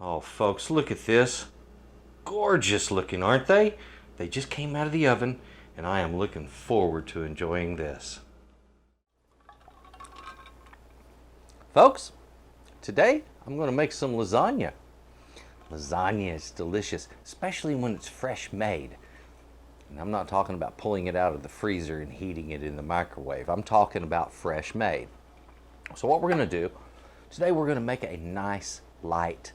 Oh, folks, look at this. Gorgeous looking, aren't they? They just came out of the oven, and I am looking forward to enjoying this. Folks, today I'm going to make some lasagna. Lasagna is delicious, especially when it's fresh made. And I'm not talking about pulling it out of the freezer and heating it in the microwave. I'm talking about fresh made. So what we're going to do, today we're going to make a nice, light,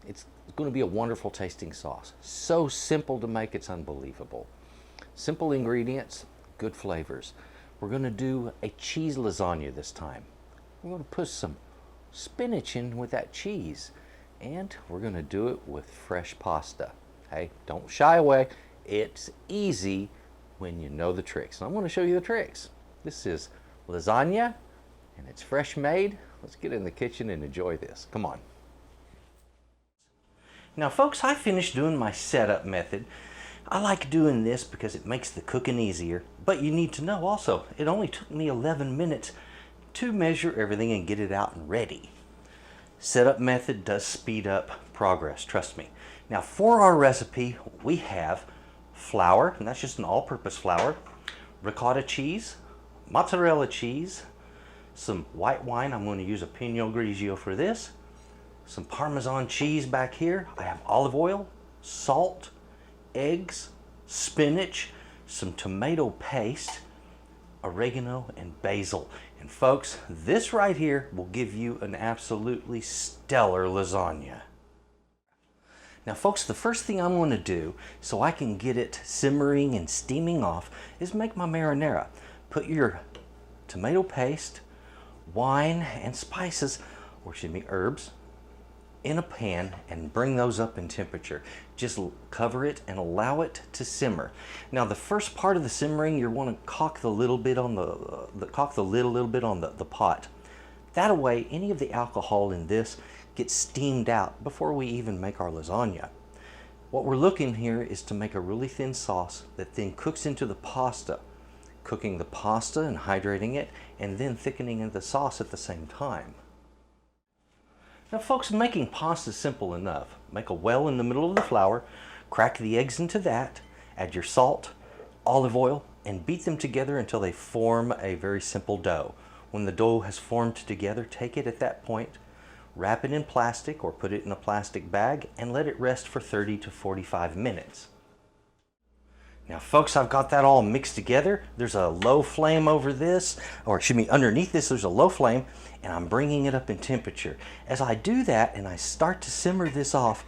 it's going to be a wonderful tasting sauce. So simple to make, it's unbelievable. Simple ingredients, good flavors. We're going to do a cheese lasagna this time. We're going to put some spinach in with that cheese. And we're going to do it with fresh pasta. Hey, don't shy away. It's easy when you know the tricks. And I'm going to show you the tricks. This is lasagna, and it's fresh made. Let's get in the kitchen and enjoy this. Come on. Now, folks, I finished doing my setup method. I like doing this because it makes the cooking easier. But you need to know also, it only took me 11 minutes to measure everything and get it out and ready. Setup method does speed up progress, trust me. Now, for our recipe, we have flour, and that's just an all-purpose flour, ricotta cheese, mozzarella cheese, some white wine. I'm going to use a Pinot Grigio for this, some Parmesan cheese back here. I have olive oil, salt, eggs, spinach, some tomato paste, oregano, and basil. And folks, this right here will give you an absolutely stellar lasagna. Now folks, the first thing I'm going to do so I can get it simmering and steaming off is make my marinara. Put your tomato paste, wine, and spices, or excuse me, herbs, in a pan and bring those up in temperature. Just cover it and allow it to simmer. Now the first part of the simmering, you want to cock the little bit on cock the lid a little bit on the pot. That way any of the alcohol in this gets steamed out before we even make our lasagna. What we're looking here is to make a really thin sauce that then cooks into the pasta, cooking the pasta and hydrating it, and then thickening in the sauce at the same time. Now folks, making pasta is simple enough. Make a well in the middle of the flour, crack the eggs into that, add your salt, olive oil, and beat them together until they form a very simple dough. When the dough has formed together, take it at that point, wrap it in plastic or put it in a plastic bag, and let it rest for 30 to 45 minutes. Now folks, I've got that all mixed together. There's a low flame over this, or excuse me, underneath this there's a low flame, and I'm bringing it up in temperature. As I do that and I start to simmer this off,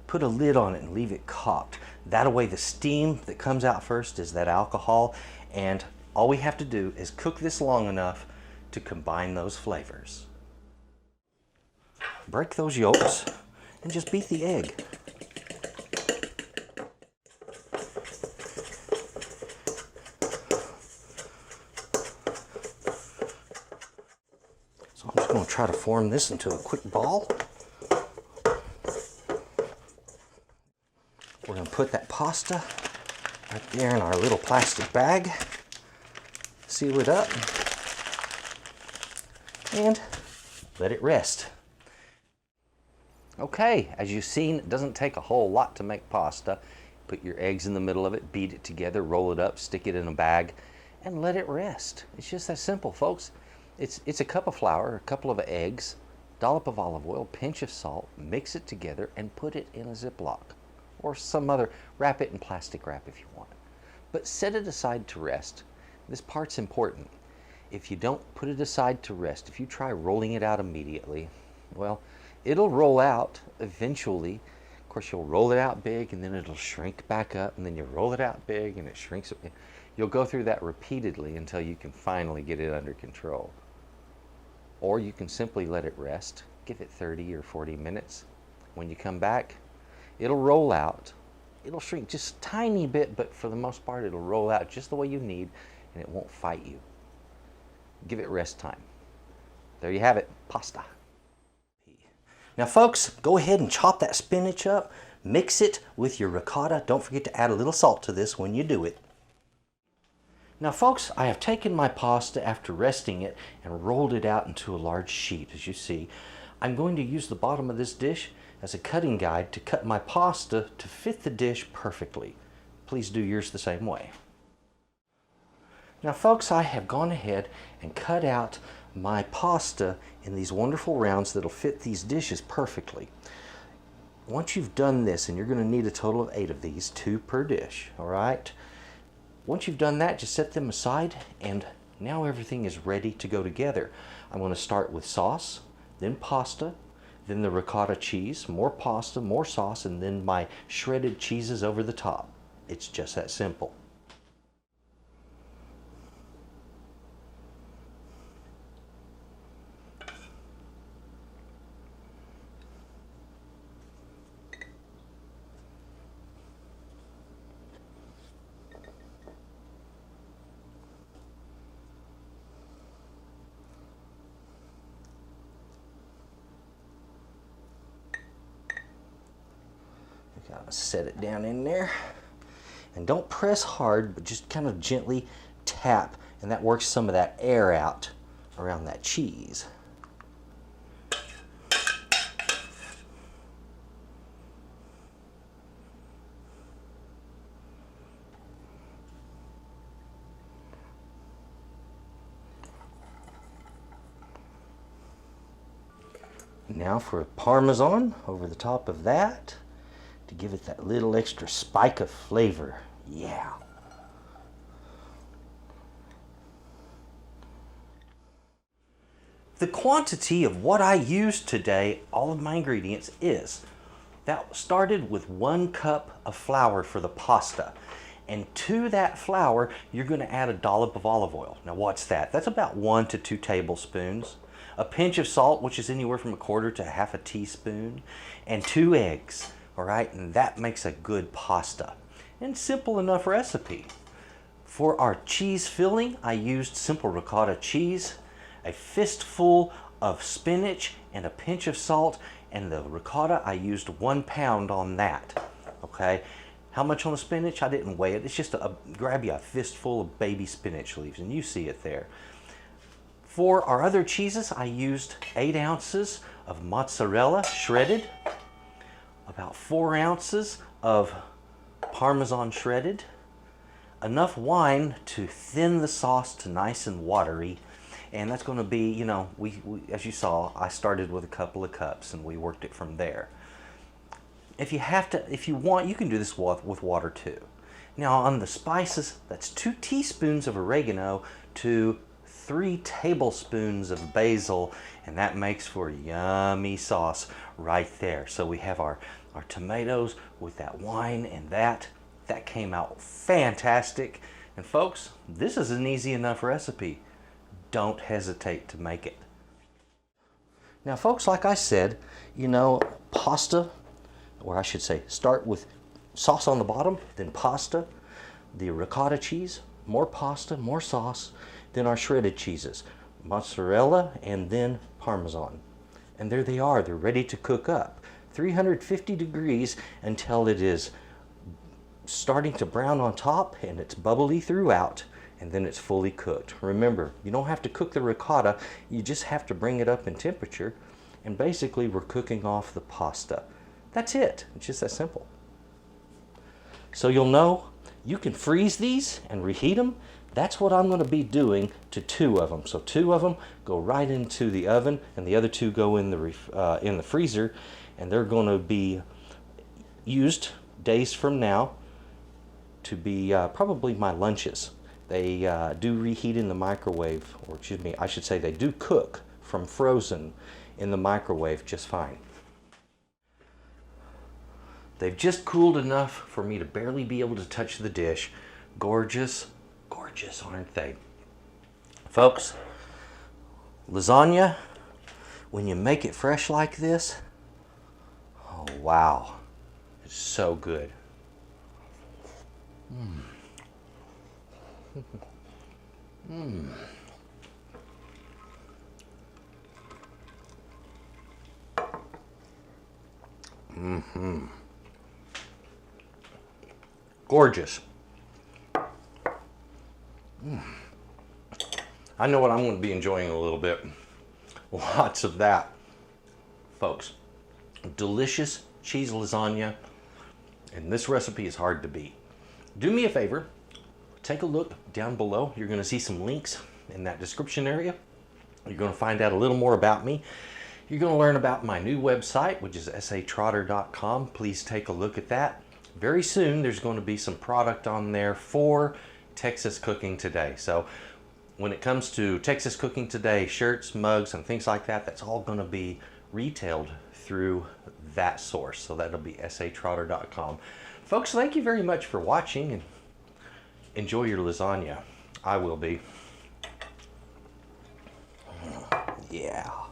put a lid on it and leave it cocked. That way the steam that comes out first is that alcohol, and all we have to do is cook this long enough to combine those flavors. Break those yolks and just beat the egg. So I'm just going to try to form this into a quick ball. We're going to put that pasta right there in our little plastic bag, seal it up, and let it rest. Okay, as you've seen, it doesn't take a whole lot to make pasta. Put your eggs in the middle of it, beat it together, roll it up, stick it in a bag, and let it rest. It's just that simple, folks. It's a cup of flour, a couple of eggs, dollop of olive oil, pinch of salt, mix it together, and put it in a Ziploc or some other, wrap it in plastic wrap if you want. But set it aside to rest. This part's important. If you don't put it aside to rest, if you try rolling it out immediately, well, it'll roll out eventually. Of course, you'll roll it out big and then it'll shrink back up, and then you roll it out big and it shrinks. You'll go through that repeatedly until you can finally get it under control. Or you can simply let it rest, give it 30 or 40 minutes. When you come back, it'll roll out. It'll shrink just a tiny bit, but for the most part, it'll roll out just the way you need, and it won't fight you. Give it rest time. There you have it, pasta. Now folks, go ahead and chop that spinach up, mix it with your ricotta. Don't forget to add a little salt to this when you do it. Now folks, I have taken my pasta after resting it and rolled it out into a large sheet, as you see. I'm going to use the bottom of this dish as a cutting guide to cut my pasta to fit the dish perfectly. Please do yours the same way. Now folks, I have gone ahead and cut out my pasta in these wonderful rounds that'll fit these dishes perfectly. Once you've done this, and you're going to need a total of 8 of these, 2 per dish, all right? Once you've done that, just set them aside, and now everything is ready to go together. I'm going to start with sauce, then pasta, then the ricotta cheese, more pasta, more sauce, and then my shredded cheeses over the top. It's just that simple. Gotta set it down in there, and don't press hard, but just kind of gently tap, and that works some of that air out around that cheese. Now for Parmesan over the top of that, to give it that little extra spike of flavor. Yeah. The quantity of what I used today, all of my ingredients, is that started with 1 cup of flour for the pasta. And to that flour, you're going to add a dollop of olive oil. Now what's that? That's about 1 to 2 tablespoons. A pinch of salt, which is anywhere from 1/4 to 1/2 teaspoon. And 2 eggs. All right, and that makes a good pasta. And simple enough recipe. For our cheese filling, I used simple ricotta cheese, a fistful of spinach, and a pinch of salt. And the ricotta, I used 1 pound on that. Okay, how much on the spinach? I didn't weigh it. It's just grab you a fistful of baby spinach leaves, and you see it there. For our other cheeses, I used 8 ounces of mozzarella shredded, about 4 ounces of Parmesan shredded, enough wine to thin the sauce to nice and watery, and that's going to be, you know, we as you saw, I started with a couple of cups and we worked it from there. If you want, you can do this with water too. Now on the spices, that's 2 teaspoons of oregano to 3 tablespoons of basil, and that makes for yummy sauce right there. So we have our tomatoes with that wine, and that came out fantastic. And folks, this is an easy enough recipe. Don't hesitate to make it. Now folks, like I said, you know, pasta, or I should say, start with sauce on the bottom, then pasta, the ricotta cheese, more pasta, more sauce, then our shredded cheeses, mozzarella, and then Parmesan. And there they are, they're ready to cook up. 350 degrees until it is starting to brown on top and it's bubbly throughout, and then it's fully cooked. Remember, you don't have to cook the ricotta, you just have to bring it up in temperature, and basically we're cooking off the pasta. That's it, it's just that simple. So you'll know you can freeze these and reheat them. That's what I'm going to be doing to 2 of them. So 2 of them go right into the oven, and the other 2 go in the freezer, and they're going to be used days from now to be probably my lunches. They do reheat in the microwave, or excuse me, I should say they do cook from frozen in the microwave just fine. They've just cooled enough for me to barely be able to touch the dish. Gorgeous, gorgeous, aren't they? Folks, lasagna, when you make it fresh like this, oh wow, it's so good. Gorgeous. I know what I'm going to be enjoying a little bit. Lots of that. Folks, delicious cheese lasagna, and this recipe is hard to beat. Do me a favor, take a look down below. You're going to see some links in that description area. You're going to find out a little more about me. You're going to learn about my new website, which is S.A.Trotter.com. Please take a look at that. Very soon there's going to be some product on there for Texas Cooking Today. So when it comes to Texas Cooking Today, shirts, mugs, and things like that, that's all going to be retailed through that source. So that'll be S.A.Trotter.com. Folks, thank you very much for watching, and enjoy your lasagna. I will be. Yeah.